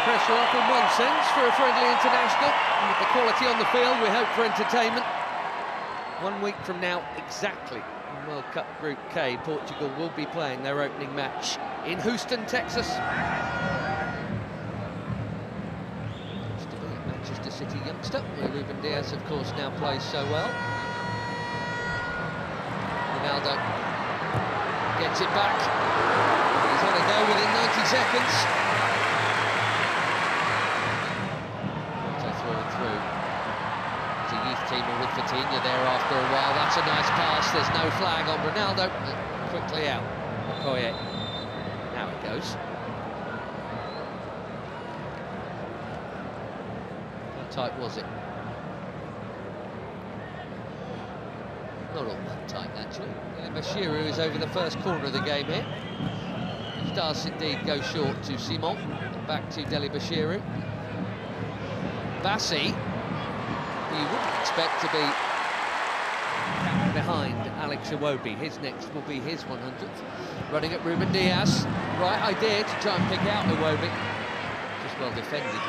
Pressure off in one sense for a friendly international. And with the quality on the field, we hope for entertainment. 1 week from now, exactly, in World Cup Group K, Portugal will be playing their opening match in Houston, Texas. Used to be a Manchester City youngster, where Ruben Diaz, of course, now plays so well. Ronaldo gets it back. He's had a go within 90 seconds. Through. It's a youth teamer with Vitinha there after a while. That's a nice pass. There's no flag on Ronaldo. Quickly out. Okoye. Now it goes. How tight was it? Not all that tight, actually. Bashiru is over the first corner of the game here. It does indeed go short to Simon. And back to Deli Bashiru. Bassi, you wouldn't expect to be behind Alex Iwobi. His next will be his 100th. Running at Ruben Diaz. Right idea to try and pick out Iwobi. Just well defended.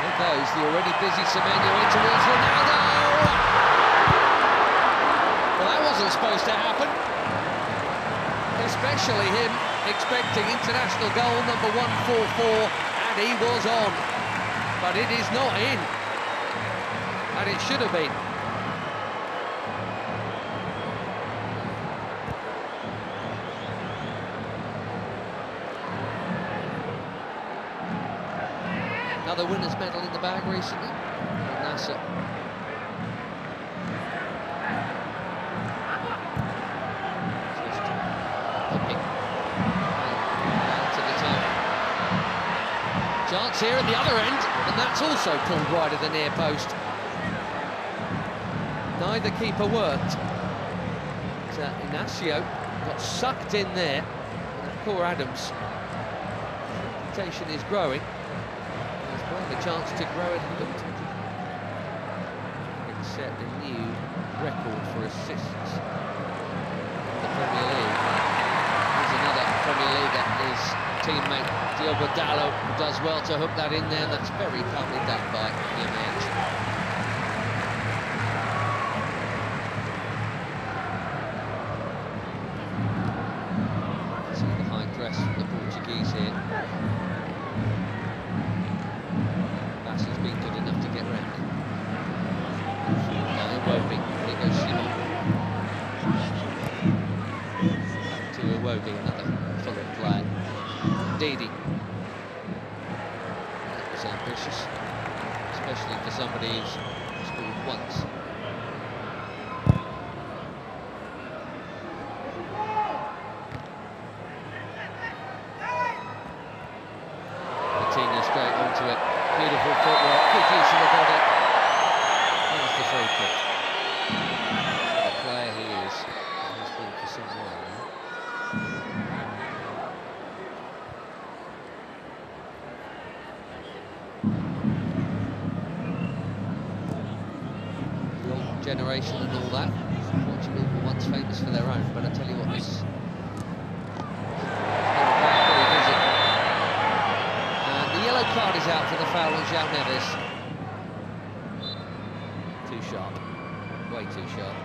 There goes the already busy Semenyo in towards Ronaldo. Well, that wasn't supposed to happen. Especially him expecting international goal number 144, and he was on. But it is not in. And it should have been. Another winner's medal in the bag recently. Nasser. Chance here at the other end, and that's also pulled wide of the near post. Neither keeper worked. Inacio got sucked in there. And poor Adams. Reputation is growing. He's got a chance to grow it. It's set a new record for assists in the Premier League. There's another Premier League that is teammate Diogo Dalot does well to hook that in there. That's very calmly done by Jimenez. See the high dress from the Portuguese here. Bassi's been good enough to get round it. Now Iwobi, here goes Simon. Back to Iwobi, another Fulham player. Didi. That was ambitious, especially for somebody who's scored once. Vitinha straight onto it. Beautiful footwork, good use of the body. There's the free kick. The player he is. He's been for some while now. Generation and all that. Portugal were once famous for their own, but I tell you what, this very busy. And the yellow card is out for the foul on João Neves. Too sharp, way too sharp.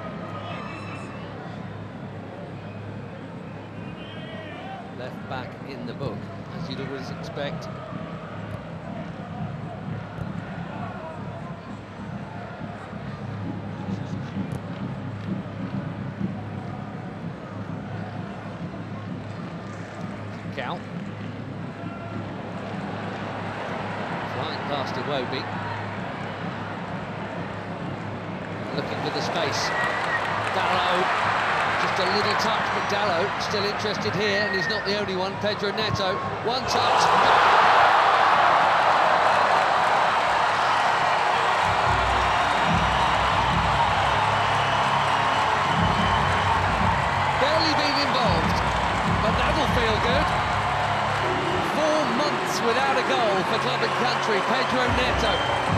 Left back in the book, as you'd always expect. Flying past Iwobi. Looking for the space. Dalot, just a little touch, but Dalot still interested here, and he's not the only one. Pedro Neto, one touch. Barely been involved, but that'll feel good. 4 months without a goal for club and country. Pedro Neto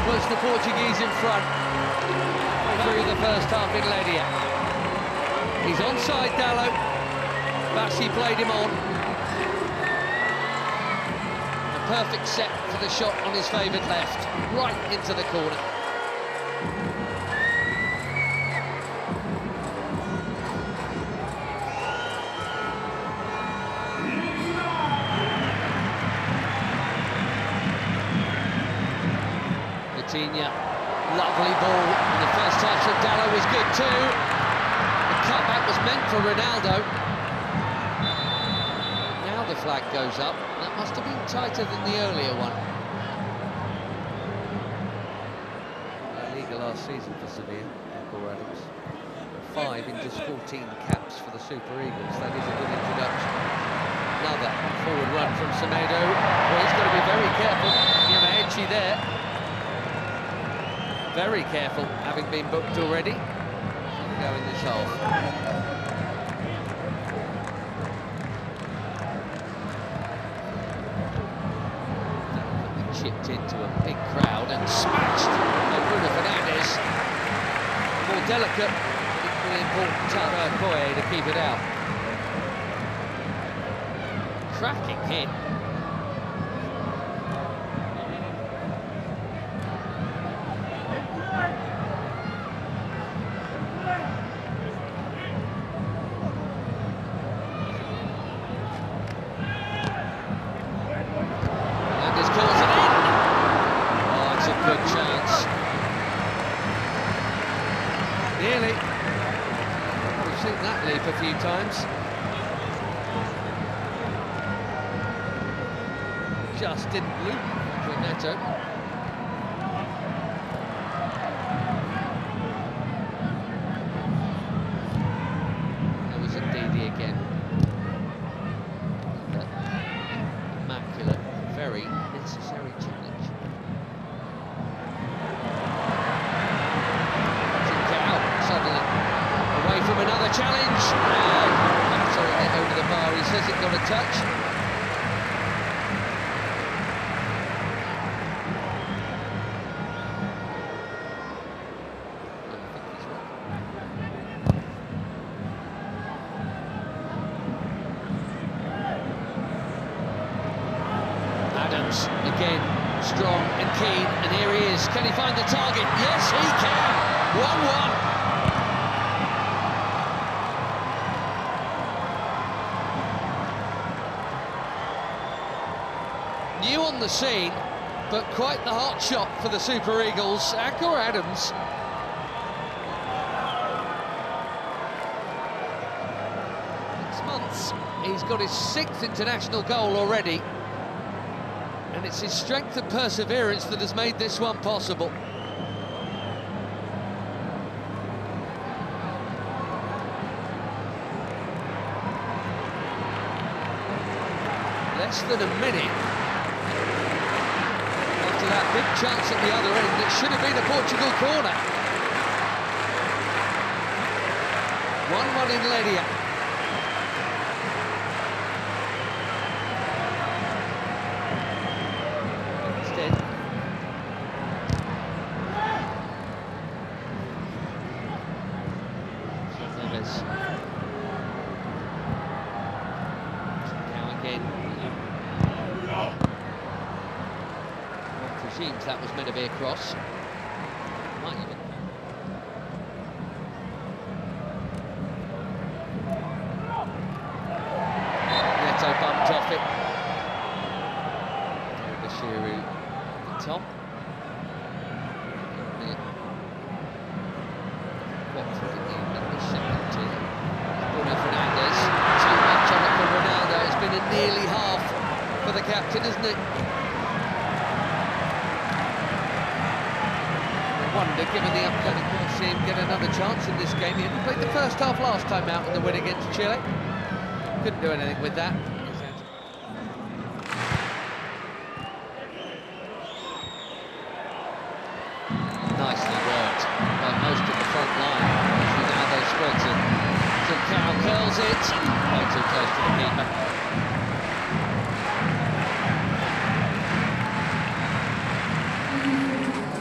puts the Portuguese in front through the first half in Ledia. He's onside, Dallo. Bassi played him on. A perfect set for the shot on his favoured left, right into the corner. Lovely ball, and the first touch of Dallo was good too. The cutback was meant for Ronaldo. Now the flag goes up. That must have been tighter than the earlier one. La Liga last season for Sevilla, Paul Adams. 5 in just 14 caps for the Super Eagles. That is a good introduction. Another forward run from Semedo. Well, he's got to be very careful. Givenchy there. Very careful, having been booked already. He'll go in this half. Chipped into a big crowd and smashed by Bruno Fernandes. More delicate, equally important Taro Koye to keep it out. Cracking hit. Nearly. We've seen that leap a few times. Just didn't loop for Neto. There was a Didi again. Immaculate, very necessary challenge. From another challenge, and sorry, get over the bar. He says it got a touch. Adams again, strong and keen, and here he is. Can he find the target? Yes, he can. 1-1. New on the scene, but quite the hot shot for the Super Eagles. Akor Adams. Six months, he's got his 6th international goal already. And it's his strength and perseverance that has made this one possible. Less than a minute. That big chance at the other end, it should have been a Portugal corner. 1-1 in Ledia. Instead, Neves. Now again. Presumes that was meant to be a cross. Might even. Neto bumped off it. Bashiru at the top. What for the second team? Bruno Fernandes. Too much on it for Ronaldo. It's been a nearly half for the captain, isn't it? Wonder, given the upcoming, we'll see him get another chance in this game. He only played the first half last time out in the win against Chile. Couldn't do anything with that. Nicely worked by most of the front line. Ronaldo spreads it. Trincao curls it. Way too close to the keeper.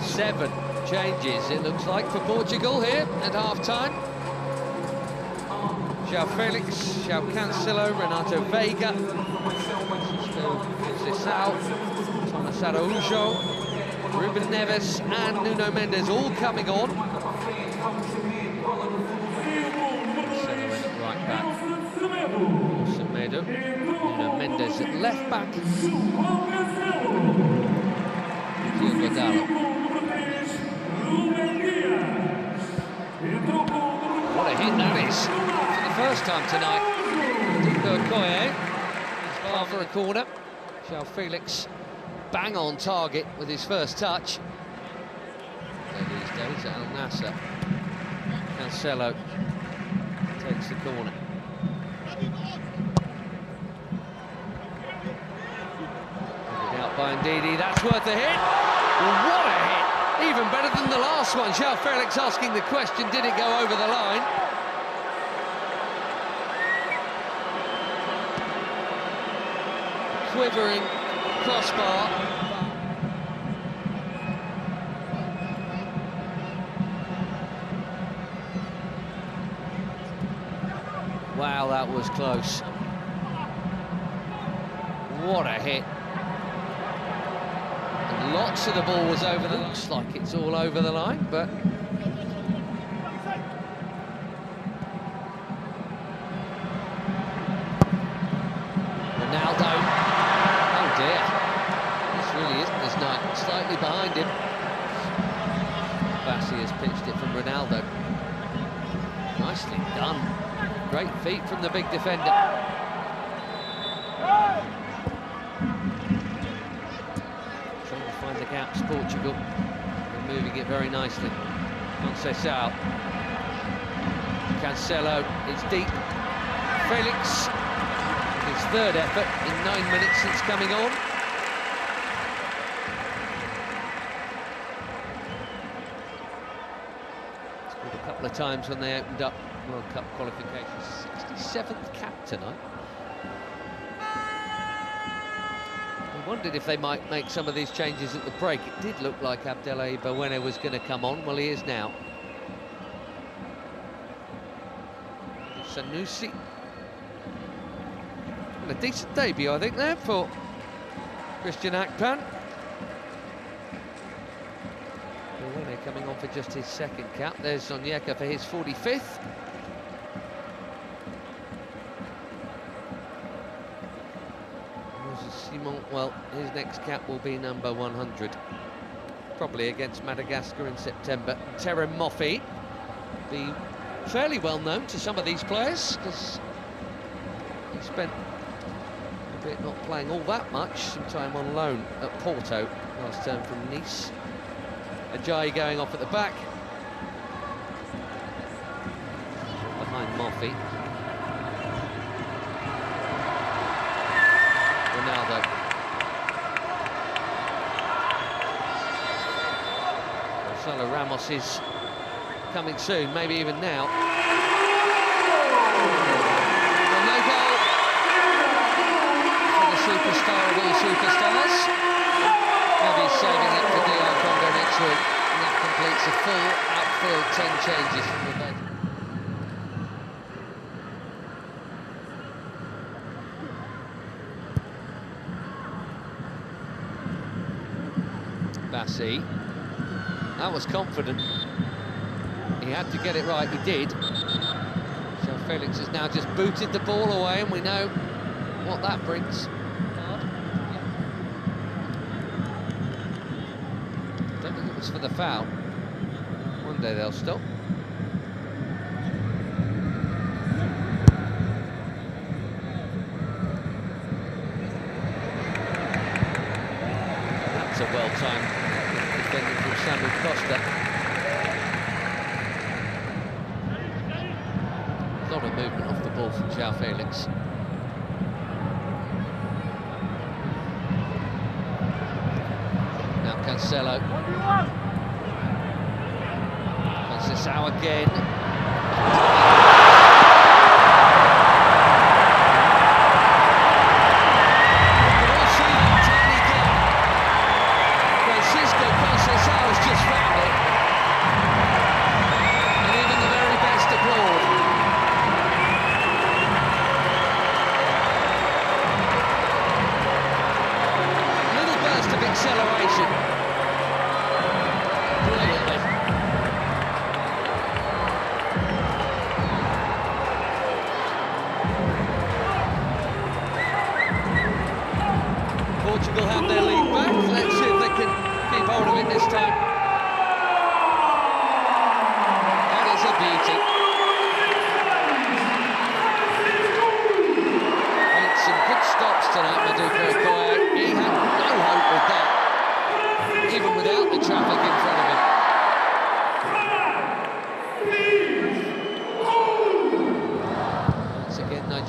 Seven changes, it looks like, for Portugal here at half-time. João Felix, João Cancelo, Renato Veiga, Conceição, Thomas Araújo, Ruben Neves and Nuno Mendes all coming on. Right back, Semedo, Nuno Mendes at left back, Diogo Dalot. What a hit that is for the first time tonight. Diogo Okoye is far for a corner. João Felix bang on target with his first touch. These days at Al Nassr. Cancelo takes the corner. Out by Ndidi, that's worth a hit. What a hit! Even better than the last one. João Felix asking the question, did it go over the line? Quivering crossbar. Wow, that was close. What a hit. And lots of the ball was over the line. Looks like it's all over the line, but Ronaldo. Oh dear. This really isn't his night. Slightly behind him. Bassi has pitched it from Ronaldo. Nicely done. Great feet from the big defender. Trying to find the gaps, Portugal. They're moving it very nicely. Conceição. Cancelo, it's deep. Felix, his third effort in 9 minutes since coming on. Scored a couple of times when they opened up World Cup qualifications. 67th cap tonight. I wondered if they might make some of these changes at the break. It did look like Abdelai Bawene was going to come on. Well, he is now. Sanusi. And a decent debut, I think, there for Christian Akpan. Bawene coming on for just his second cap. There's Onyeka for his 45th. Simon, well, his next cap will be number 100. Probably against Madagascar in September. Terem Moffi be fairly well known to some of these players because he spent a bit not playing all that much, some time on loan at Porto last term from Nice. Ajayi going off at the back. Behind Moffi. Ronaldo. Marcelo Ramos is coming soon, maybe even now. Well, no goal for the superstar of all superstars. Maybe he's saving it for DR Congo next week, and that completes a full outfield 10 changes from the bench. Bassi, that was confident. He had to get it right, he did. So Felix has now just booted the ball away, and we know what that brings. Don't think it was for the foul. One day they'll stop. That's a well-timed defending from Samuel Costa. A lot of movement off the ball from João Felix. Now Cancelo. Conceição again.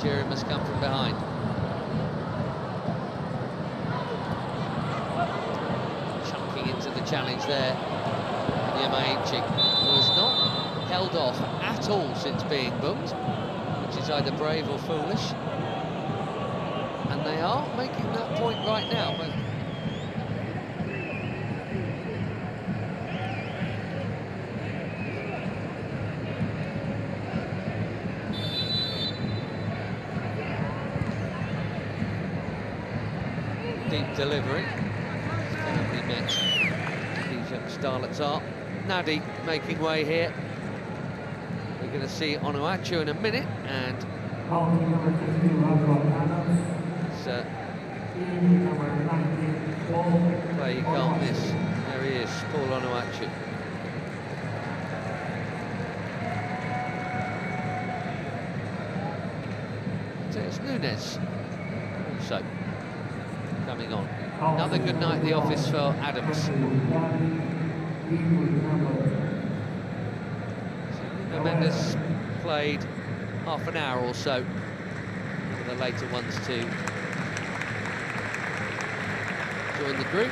Nigeria must come from behind. Chunking into the challenge there. Yamaichi, who has not held off at all since being booked, which is either brave or foolish. And they are making that point right now, but deep delivery. He met these young starlets are. Nadi making way here. We're going to see Onuachu in a minute, and it's play you can't miss. There he is, Paul Onuachu. So it's Nunes also coming on. Another good night at the office for Adams. So Mendes played half an hour or so for the later ones to join the group.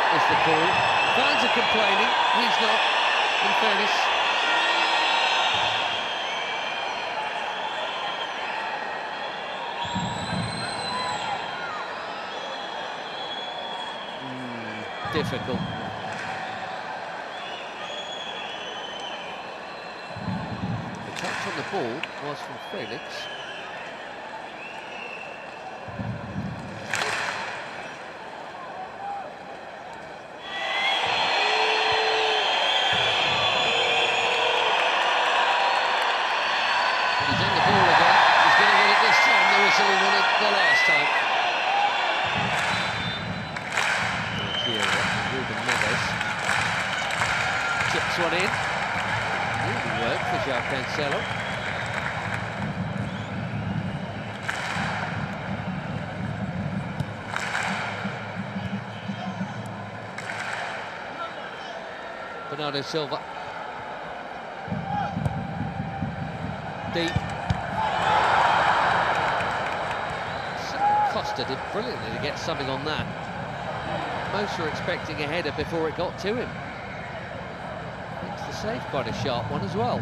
Is the call. Fans are complaining, he's not, in fairness. Difficult. The touch on the ball was from Felix. The last time. Ruben Neves chips one in. Really worked for João Cancelo. Bernardo Silva. Deep. Costa did brilliantly to get something on that. Most were expecting a header before it got to him. Makes the save quite a sharp one as well.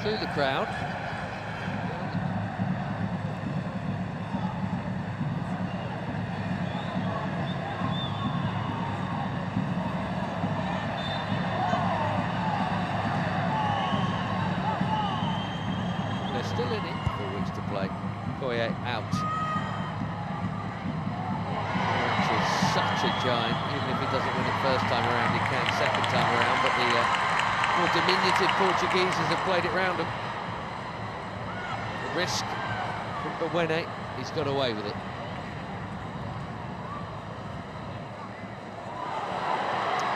Through the crowd. Still in it, 4 weeks to play. Koye out. Which is such a giant. Even if he doesn't win it first time around, he can second time around. But the more diminutive Portugueses have played it round him. The risk from Bewene, he's got away with it.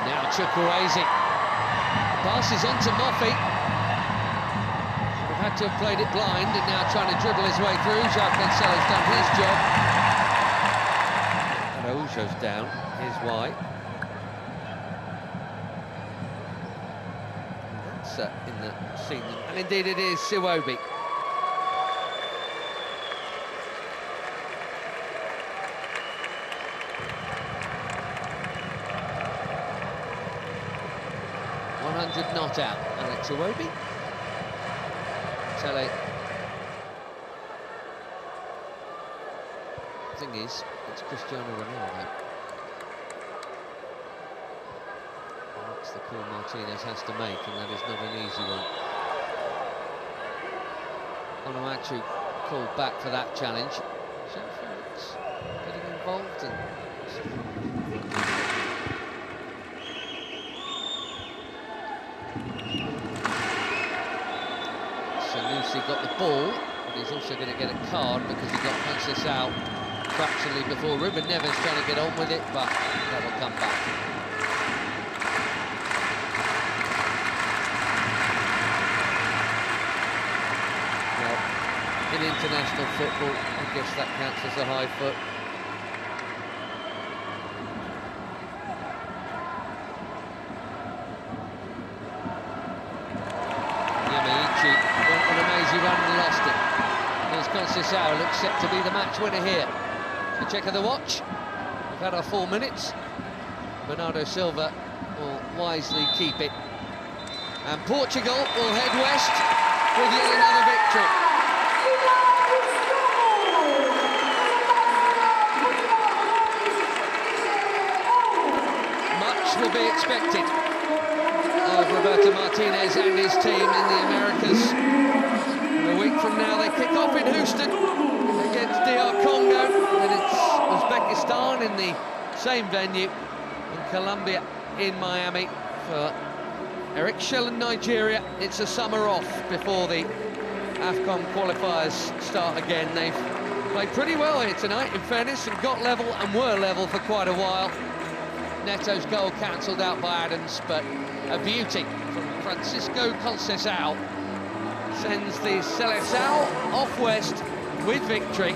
Now Chukwueze. Passes on to Moffey. Had to have played it blind and now trying to dribble his way through. João Cancelo's done his job. Araujo's down, here's why. And that's in the scene, and indeed it is Siwobi. Not out, and it's Siwobi. Tele. Thing is, it's Cristiano Ronaldo. And that's the call Martinez has to make, and that is not an easy one. Onuachu called back for that challenge. So Felix getting involved and Sanusi got the ball, but he's also going to get a card because he got Conceição fractionally before. Ruben Neves trying to get on with it, but that'll come back. Well, in international football, I guess that counts as a high foot. Went on an amazing run and lost it. Here's Conceição, looks set to be the match winner here. A check of the watch. We've had our 4 minutes. Bernardo Silva will wisely keep it. And Portugal will head west with yet another victory. Much will be expected of Roberto Martinez and his team in the Americas. And a week from now they kick off in Houston against DR Congo, then it's Uzbekistan in the same venue, and Colombia in Miami. For Eric Shell and Nigeria, it's a summer off before the AFCON qualifiers start again. They've played pretty well here tonight, in fairness, and got level and were level for quite a while. Neto's goal cancelled out by Adams, but a beauty from Francisco Conceição sends the Seleção off west with victory.